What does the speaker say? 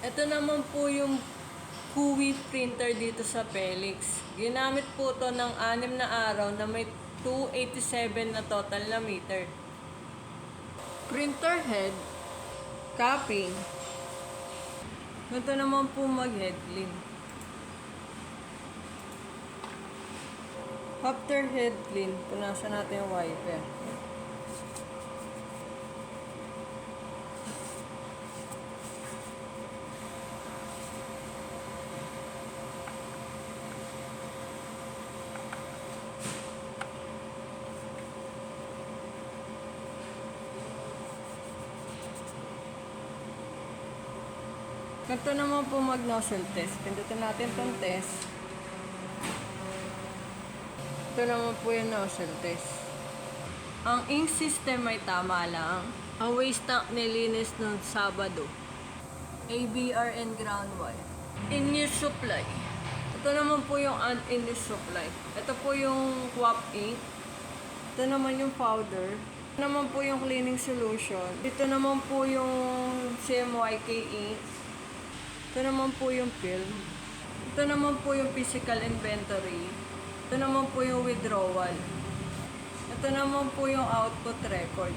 Ito naman po yung Hui printer dito sa Felix. Ginamit po to ng 6 na araw na may 287 na total na meter. Printer head, capping. Ito naman po mag-headlink. After head clean, punasan natin yung wiper. Ito naman po mag-nozzle test. Pindutin natin itong test. Ito naman po yung nozzle test. Ang ink system ay tama lang. Ang waste tank nilinis noong Sabado. ABR and ground wire. In-use supply. Ito naman po yung in-use supply. Ito po yung QAP ink. Ito naman yung powder. Ito naman po yung cleaning solution. Ito naman po yung CMYK ink. Ito naman po yung film. Ito naman po yung physical inventory. Ito naman po yung withdrawal. Ito naman po yung output record.